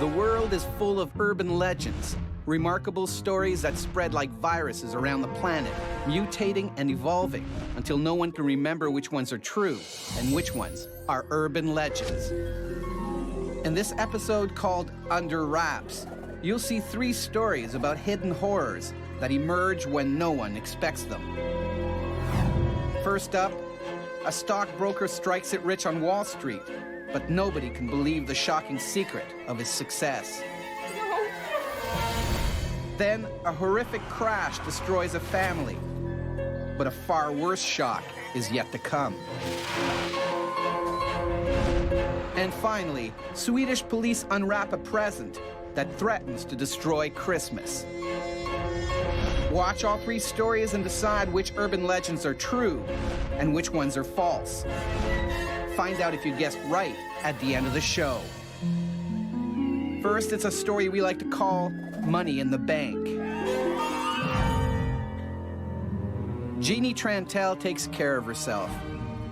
The world is full of urban legends, remarkable stories that spread like viruses around the planet, mutating and evolving until no one can remember which ones are true and which ones are urban legends. In this episode called Under Wraps, you'll see 3 stories about hidden horrors that emerge when no one expects them. First up, a stockbroker strikes it rich on Wall Street, but nobody can believe the shocking secret of his success. Then, a horrific crash destroys a family, but a far worse shock is yet to come. And finally, Swedish police unwrap a present that threatens to destroy Christmas. Watch all 3 stories and decide which urban legends are true and which ones are false. Find out if you guessed right at the end of the show. First, it's a story we like to call Money in the Bank. Jeannie Trantel takes care of herself,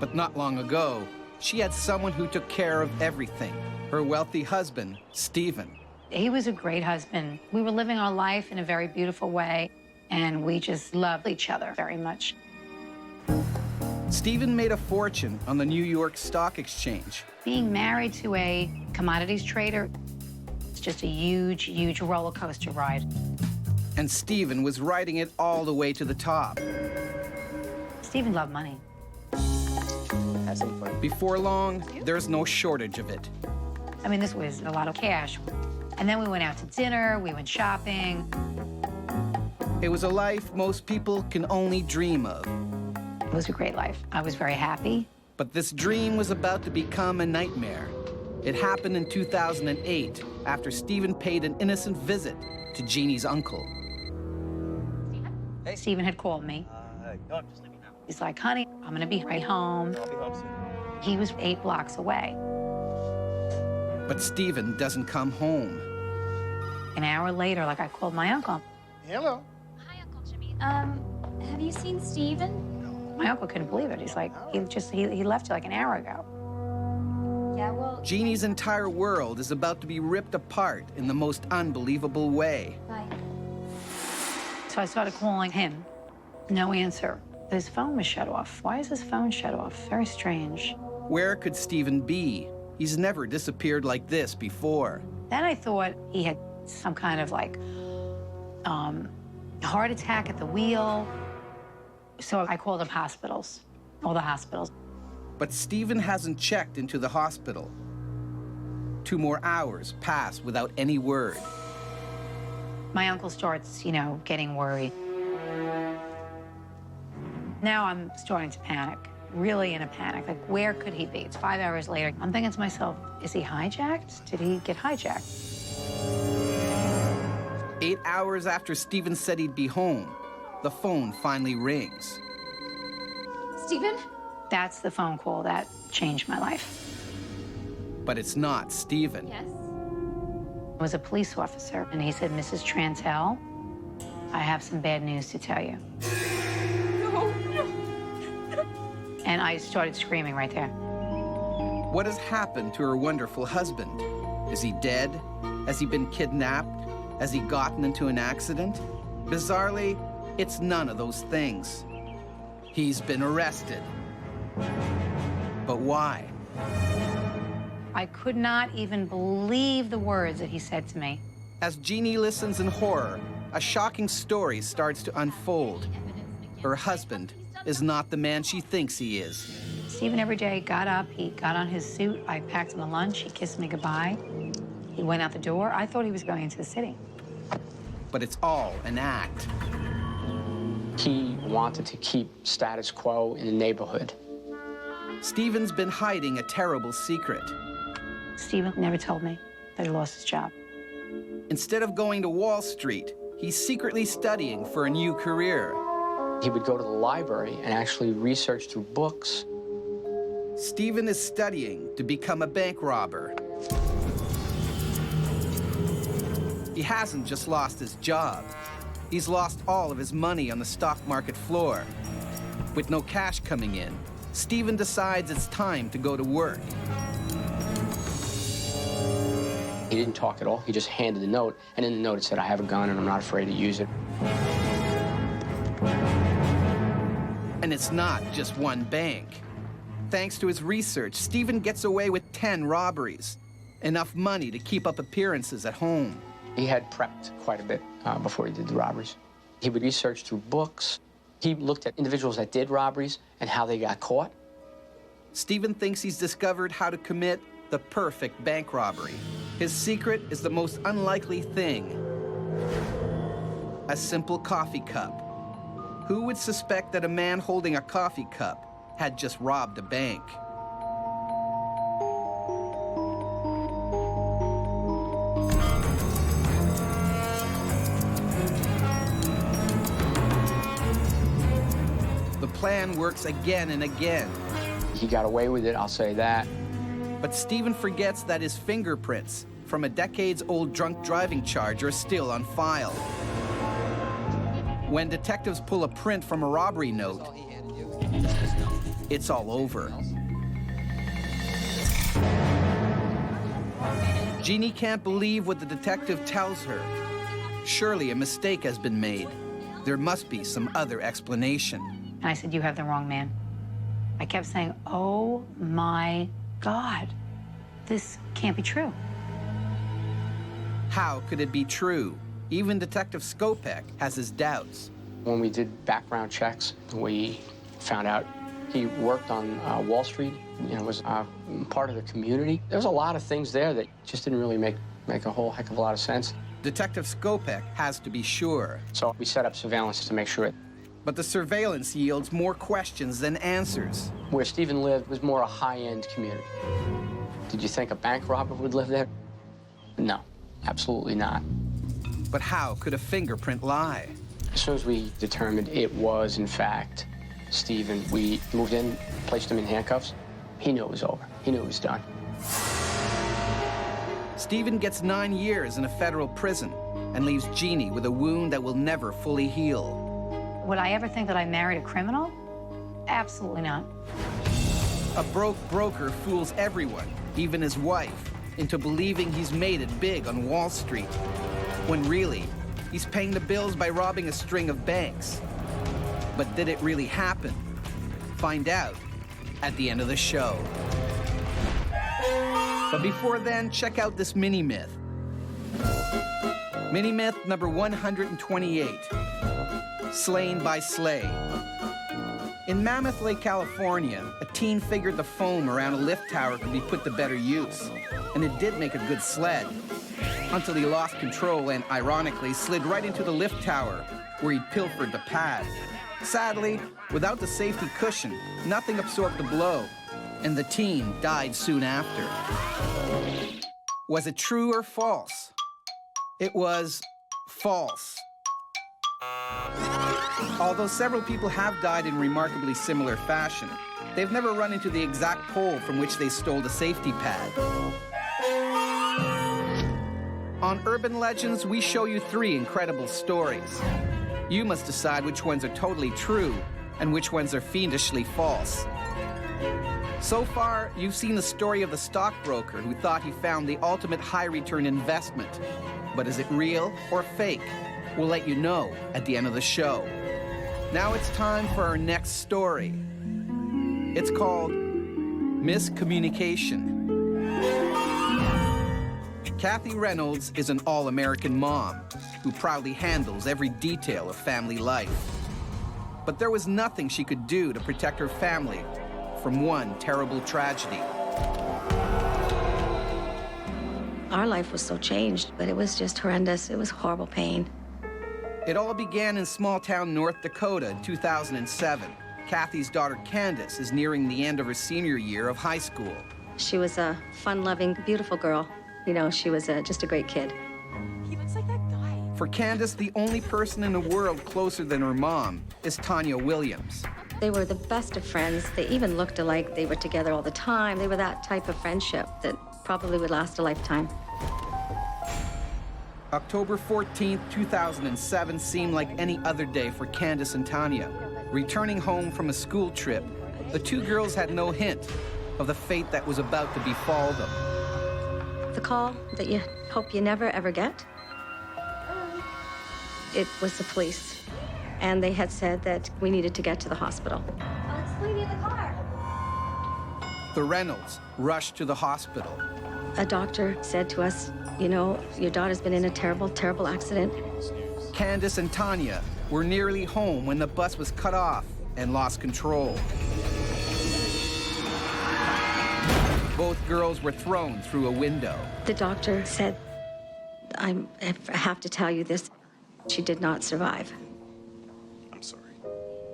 but not long ago, she had someone who took care of everything, her wealthy husband, Stephen. He was a great husband. We were living our life in a very beautiful way, and we just loved each other very much. Stephen made a fortune on the New York Stock Exchange. Being married to a commodities trader, it's just a huge, huge roller coaster ride. And Stephen was riding it all the way to the top. Stephen loved money. Have some fun. Before long, there's no shortage of it. I mean, this was a lot of cash. And then we went out to dinner, we went shopping. It was a life most people can only dream of. It was a great life. I was very happy. But this dream was about to become a nightmare. It happened in 2008, after Stephen paid an innocent visit to Jeannie's uncle. Hey. Stephen had called me. No, I'm just leaving now. He's like, honey, I'm gonna be right home. I'll be home soon. He was 8 blocks away. But Stephen doesn't come home. An hour later, like, I called my uncle. Hello. Hi, Uncle Jimmy. Have you seen Stephen? My uncle couldn't believe it. He's like, he left like an hour ago. Yeah, well... Jeannie's entire world is about to be ripped apart in the most unbelievable way. Bye. So I started calling him. No answer. His phone was shut off. Why is his phone shut off? Very strange. Where could Stephen be? He's never disappeared like this before. Then I thought he had some kind of like heart attack at the wheel. So I called up hospitals, all the hospitals. But Stephen hasn't checked into the hospital. 2 more hours pass without any word. My uncle starts, you know, getting worried. Now I'm starting to panic, really in a panic. Like, where could he be? It's 5 hours later. I'm thinking to myself, is he hijacked? Did he get hijacked? 8 hours after Stephen said he'd be home, the phone finally rings. Stephen? That's the phone call that changed my life. But it's not Stephen. Yes? It was a police officer, and he said, Mrs. Trantel, I have some bad news to tell you. No. And I started screaming right there. What has happened to her wonderful husband? Is he dead? Has he been kidnapped? Has he gotten into an accident? Bizarrely, it's none of those things. He's been arrested. But why? I could not even believe the words that he said to me. As Jeannie listens in horror, a shocking story starts to unfold. Her husband is not the man she thinks he is. Stephen every day got up, he got on his suit, I packed him a lunch, he kissed me goodbye. He went out the door. I thought he was going into the city. But it's all an act. He wanted to keep status quo in the neighborhood. Stephen's been hiding a terrible secret. Stephen never told me that he lost his job. Instead of going to Wall Street, he's secretly studying for a new career. He would go to the library and actually research through books. Stephen is studying to become a bank robber. He hasn't just lost his job. He's lost all of his money on the stock market floor. With no cash coming in, Stephen decides it's time to go to work. He didn't talk at all. He just handed the note, and in the note it said, "I have a gun and I'm not afraid to use it." And it's not just one bank. Thanks to his research, Stephen gets away with 10 robberies. Enough money to keep up appearances at home. He had prepped quite a bit before he did the robberies. He would research through books. He looked at individuals that did robberies and how they got caught. Stephen thinks he's discovered how to commit the perfect bank robbery. His secret is the most unlikely thing: a simple coffee cup. Who would suspect that a man holding a coffee cup had just robbed a bank? The plan works again and again. He got away with it, I'll say that. But Stephen forgets that his fingerprints from a decades-old drunk driving charge are still on file. When detectives pull a print from a robbery note, it's all over. Jeannie can't believe what the detective tells her. Surely a mistake has been made. There must be some other explanation. And I said, "You have the wrong man." I kept saying, "Oh my God, this can't be true." How could it be true? Even Detective Skopek has his doubts. When we did background checks, we found out he worked on Wall Street, was part of the community. There was a lot of things there that just didn't really make a whole heck of a lot of sense. Detective Skopek has to be sure. So we set up surveillance to make sure But the surveillance yields more questions than answers. where Stephen lived was more a high-end community. Did you think a bank robber would live there? No, absolutely not. But how could a fingerprint lie? As soon as we determined it was, in fact, Stephen, we moved in, placed him in handcuffs. He knew it was over. He knew it was done. Stephen gets 9 years in a federal prison and leaves Jeannie with a wound that will never fully heal. Would I ever think that I married a criminal? Absolutely not. A broke broker fools everyone, even his wife, into believing he's made it big on Wall Street, when really, he's paying the bills by robbing a string of banks. But did it really happen? Find out at the end of the show. But before then, check out this mini-myth. Mini-myth number 128, Slain by Sleigh. In Mammoth Lake, California, a teen figured the foam around a lift tower could be put to better use, and it did make a good sled, until he lost control and, ironically, slid right into the lift tower, where he pilfered the pad. Sadly, without the safety cushion, nothing absorbed the blow, and the teen died soon after. Was it true or false? It was false. Although several people have died in remarkably similar fashion, they've never run into the exact pole from which they stole the safety pad. On Urban Legends, we show you 3 incredible stories. You must decide which ones are totally true and which ones are fiendishly false. So far, you've seen the story of the stockbroker who thought he found the ultimate high-return investment. But is it real or fake? We'll let you know at the end of the show. Now it's time for our next story. It's called Miscommunication. Kathy Reynolds is an all-American mom who proudly handles every detail of family life. But there was nothing she could do to protect her family from one terrible tragedy. Our life was so changed, but it was just horrendous. It was horrible pain. It all began in small-town North Dakota in 2007. Kathy's daughter Candace is nearing the end of her senior year of high school. She was a fun-loving, beautiful girl. She was just a great kid. He looks like that guy. For Candace, the only person in the world closer than her mom is Tanya Williams. They were the best of friends. They even looked alike. They were together all the time. They were that type of friendship that probably would last a lifetime. October 14th, 2007 seemed like any other day for Candace and Tanya. Returning home from a school trip, the two girls had no hint of the fate that was about to befall them. The call that you hope you never, ever get. It was the police, and they had said that we needed to get to the hospital. I'll explain you the car. The Reynolds rushed to the hospital. A doctor said to us, you know, your daughter's been in a terrible, terrible accident. Candace and Tanya were nearly home when the bus was cut off and lost control. Both girls were thrown through a window. The doctor said, I have to tell you this, she did not survive. I'm sorry.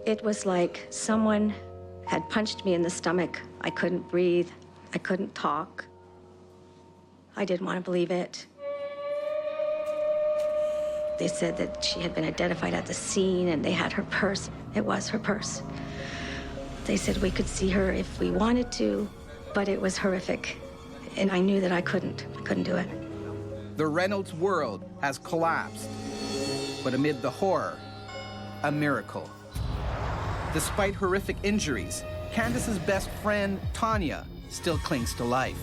It was like someone had punched me in the stomach. I couldn't breathe. I couldn't talk. I didn't want to believe it. They said that she had been identified at the scene and they had her purse. It was her purse. They said we could see her if we wanted to, but it was horrific. And I knew that I couldn't do it. The Reynolds world has collapsed. But amid the horror, a miracle. Despite horrific injuries, Candace's best friend, Tanya, still clings to life.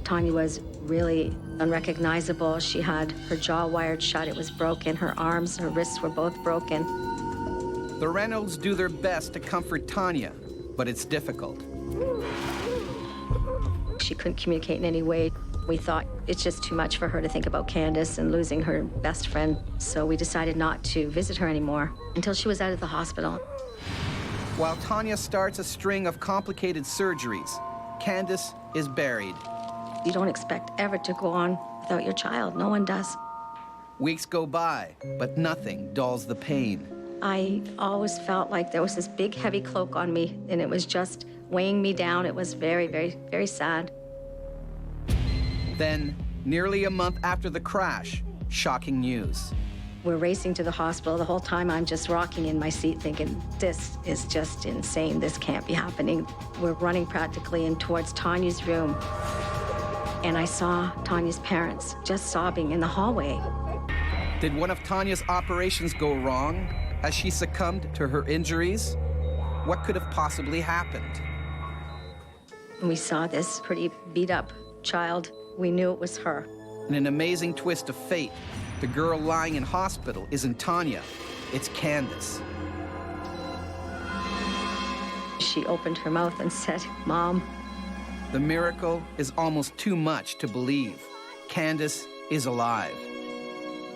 Tanya was really unrecognizable. She had her jaw wired shut. It was broken. Her arms, her wrists were both broken. The Reynolds do their best to comfort Tanya, but it's difficult. She couldn't communicate in any way. We thought it's just too much for her to think about Candace and losing her best friend, so we decided not to visit her anymore until she was out of the hospital. While Tanya starts a string of complicated surgeries, Candace is buried. You don't expect ever to go on without your child. No one does. Weeks go by, but nothing dulls the pain. I always felt like there was this big, heavy cloak on me, and it was just weighing me down. It was very, very, very sad. Then, nearly a month after the crash, shocking news. We're racing to the hospital. The whole time I'm just rocking in my seat thinking, this is just insane. This can't be happening. We're running practically in towards Tanya's room. And I saw Tanya's parents just sobbing in the hallway. Did one of Tanya's operations go wrong? Has she succumbed to her injuries? What could have possibly happened? When we saw this pretty beat up child, we knew it was her. In an amazing twist of fate, the girl lying in hospital isn't Tanya, it's Candace. She opened her mouth and said, Mom. The miracle is almost too much to believe. Candace is alive.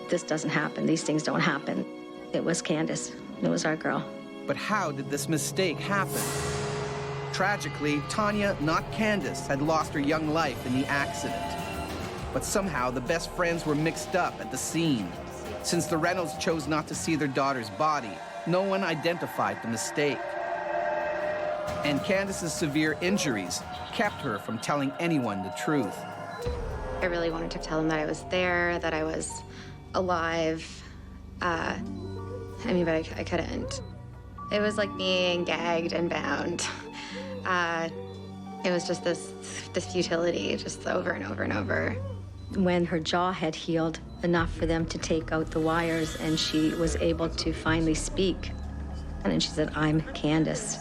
This doesn't happen. These things don't happen. It was Candace. It was our girl. But how did this mistake happen? Tragically, Tanya, not Candace, had lost her young life in the accident. But somehow the best friends were mixed up at the scene. Since the Reynolds chose not to see their daughter's body, no one identified the mistake. And Candace's severe injuries kept her from telling anyone the truth. I really wanted to tell him that I was there, that I was alive. But I couldn't. It was like being gagged and bound. It was just this futility, just over and over and over. When her jaw had healed enough for them to take out the wires and she was able to finally speak, and then she said, I'm Candace.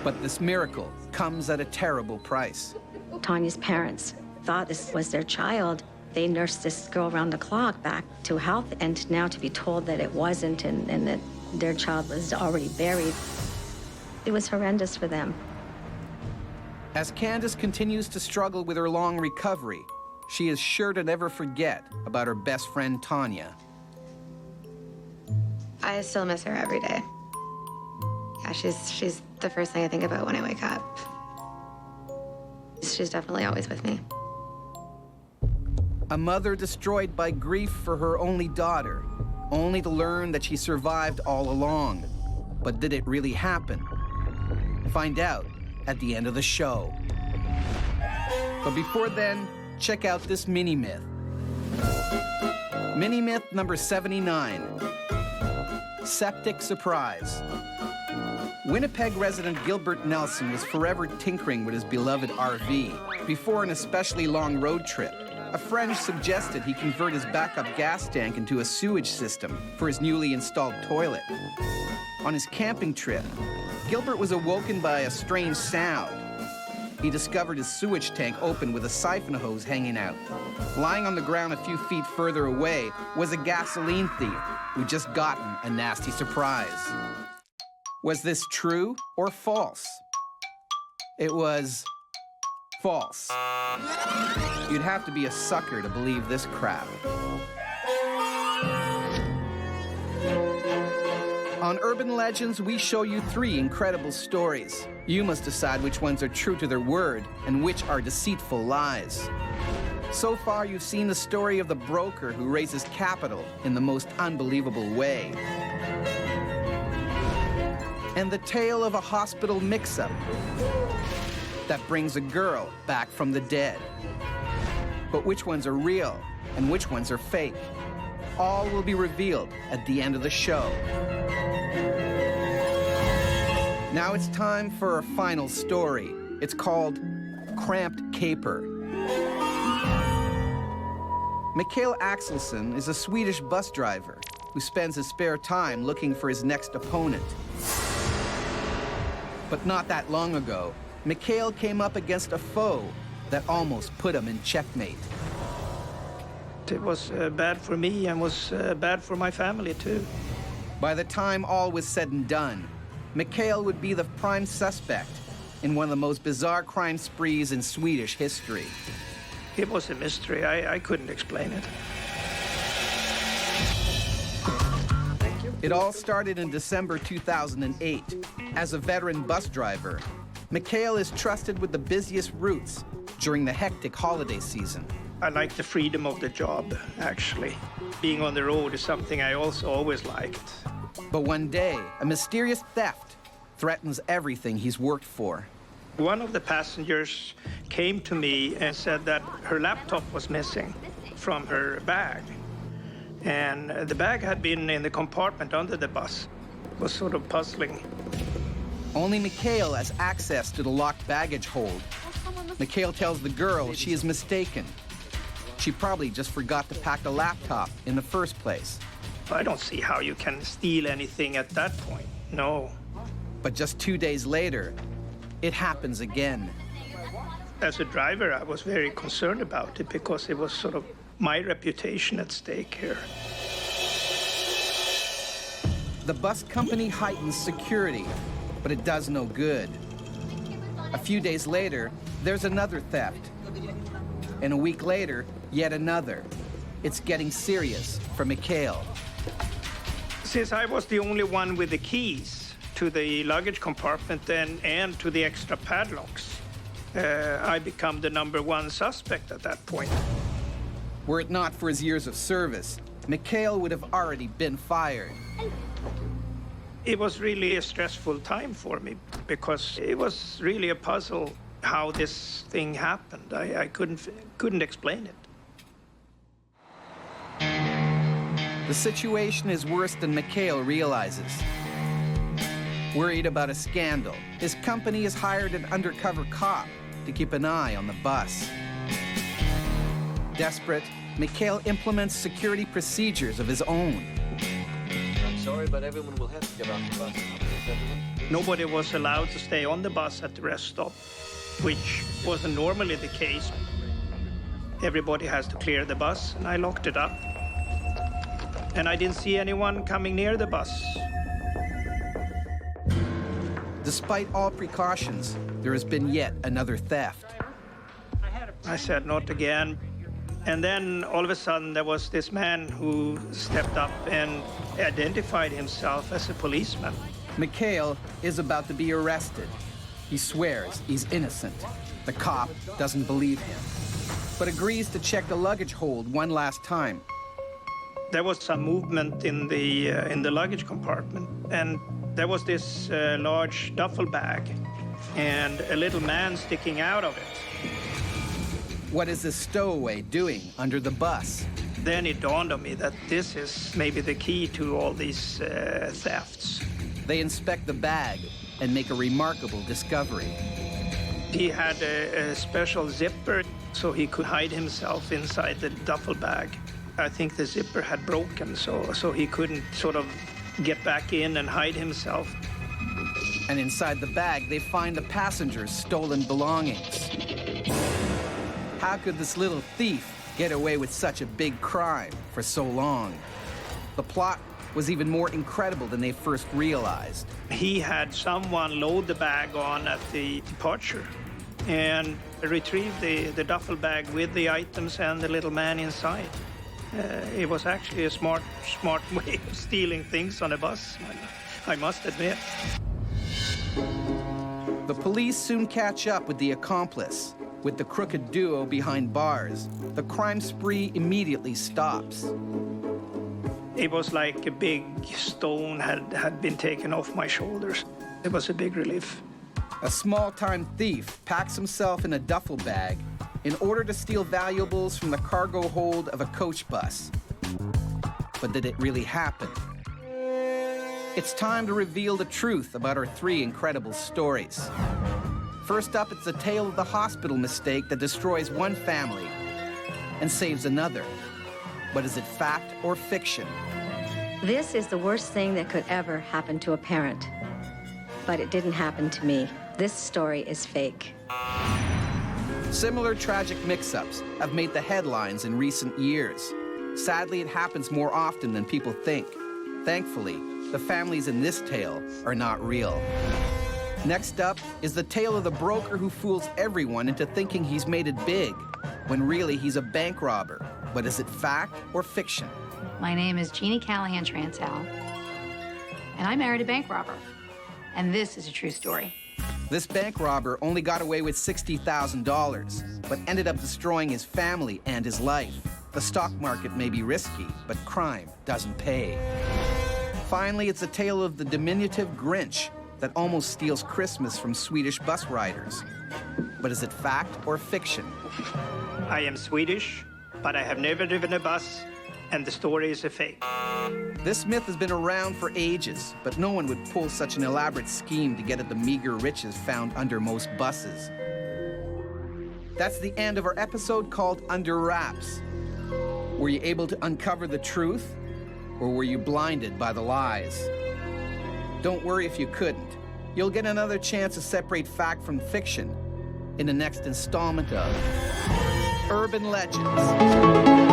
But this miracle comes at a terrible price. Tanya's parents thought this was their child. They nursed this girl around the clock back to health, and now to be told that it wasn't and that their child was already buried, it was horrendous for them. As Candace continues to struggle with her long recovery, she is sure to never forget about her best friend, Tanya. I still miss her every day. Yeah, she's the first thing I think about when I wake up. She's definitely always with me. A mother destroyed by grief for her only daughter, only to learn that she survived all along. But did it really happen? Find out at the end of the show. But before then, check out this mini-myth. Mini-myth number 79. Septic surprise. Winnipeg resident Gilbert Nelson was forever tinkering with his beloved RV. Before an especially long road trip, a friend suggested he convert his backup gas tank into a sewage system for his newly installed toilet. On his camping trip, Gilbert was awoken by a strange sound. he discovered his sewage tank open with a siphon hose hanging out. Lying on the ground a few feet further away was a gasoline thief who'd just gotten a nasty surprise. Was this true or false? It was false. You'd have to be a sucker to believe this crap. On Urban Legends, we show you 3 incredible stories. You must decide which ones are true to their word and which are deceitful lies. So far, you've seen the story of the broker who raises capital in the most unbelievable way. And the tale of a hospital mix-up that brings a girl back from the dead. But which ones are real and which ones are fake? All will be revealed at the end of the show. Now it's time for our final story. It's called Cramped Caper. Mikael Axelsson is a Swedish bus driver who spends his spare time looking for his next opponent. But not that long ago, Mikael came up against a foe that almost put him in checkmate. It was bad for me and was bad for my family, too. By the time all was said and done, Mikael would be the prime suspect in one of the most bizarre crime sprees in Swedish history. It was a mystery. I couldn't explain it. It all started in December 2008. As a veteran bus driver, Mikael is trusted with the busiest routes during the hectic holiday season. I like the freedom of the job, actually. Being on the road is something I also always liked. But one day, a mysterious theft threatens everything he's worked for. One of the passengers came to me and said that her laptop was missing from her bag. And the bag had been in the compartment under the bus. It was sort of puzzling. Only Mikael has access to the locked baggage hold. Mikael tells the girl she is mistaken. She probably just forgot to pack the laptop in the first place. I don't see how you can steal anything at that point. No. But just 2 days later, it happens again. As a driver, I was very concerned about it because it was sort of my reputation at stake here. The bus company heightens security, but it does no good. A few days later, there's another theft. And a week later, yet another. It's getting serious for Mikael. Since I was the only one with the keys to the luggage compartment and to the extra padlocks, I become the #1 suspect at that point. Were it not for his years of service, Mikael would have already been fired. It was really a stressful time for me because it was really a puzzle how this thing happened. I couldn't explain it. The situation is worse than Mikael realizes. Worried about a scandal, his company has hired an undercover cop to keep an eye on the bus. Desperate, Mikael implements security procedures of his own. I'm sorry, but everyone will have to get off the bus. Nobody was allowed to stay on the bus at the rest stop, which wasn't normally the case. Everybody has to clear the bus, and I locked it up. And I didn't see anyone coming near the bus. Despite all precautions, there has been yet another theft. I said, not again. And then all of a sudden there was this man who stepped up and identified himself as a policeman. Mikael is about to be arrested. He swears he's innocent. The cop doesn't believe him, but agrees to check the luggage hold one last time. There was some movement in the luggage compartment, and there was this large duffel bag and a little man sticking out of it. What is this stowaway doing under the bus? Then it dawned on me that this is maybe the key to all these thefts. They inspect the bag and make a remarkable discovery. He had a special zipper so he could hide himself inside the duffel bag. I think the zipper had broken, so he couldn't sort of get back in and hide himself. And inside the bag, they find the passenger's stolen belongings. How could this little thief get away with such a big crime for so long? The plot was even more incredible than they first realized. He had someone load the bag on at the departure and retrieve the duffel bag with the items and the little man inside. It was actually a smart way of stealing things on a bus, I must admit. The police soon catch up with the accomplice. With the crooked duo behind bars, the crime spree immediately stops. It was like a big stone had been taken off my shoulders. It was a big relief. A small-time thief packs himself in a duffel bag in order to steal valuables from the cargo hold of a coach bus. But did it really happen? It's time to reveal the truth about our three incredible stories. First up, it's the tale of the hospital mistake that destroys one family and saves another. But is it fact or fiction? This is the worst thing that could ever happen to a parent. But it didn't happen to me. This story is fake. Similar tragic mix-ups have made the headlines in recent years. Sadly, it happens more often than people think. Thankfully, the families in this tale are not real. Next up is the tale of the broker who fools everyone into thinking he's made it big, when really he's a bank robber. But is it fact or fiction? My name is Jeannie Callahan Transal, and I married a bank robber. And this is a true story. This bank robber only got away with $60,000, but ended up destroying his family and his life. The stock market may be risky, but crime doesn't pay. Finally, it's a tale of the diminutive Grinch that almost steals Christmas from Swedish bus riders. But is it fact or fiction? I am Swedish, but I have never driven a bus, and the story is a fake. This myth has been around for ages, but no one would pull such an elaborate scheme to get at the meager riches found under most buses. That's the end of our episode called Under Wraps. Were you able to uncover the truth, or were you blinded by the lies? Don't worry if you couldn't. You'll get another chance to separate fact from fiction in the next installment of Urban Legends.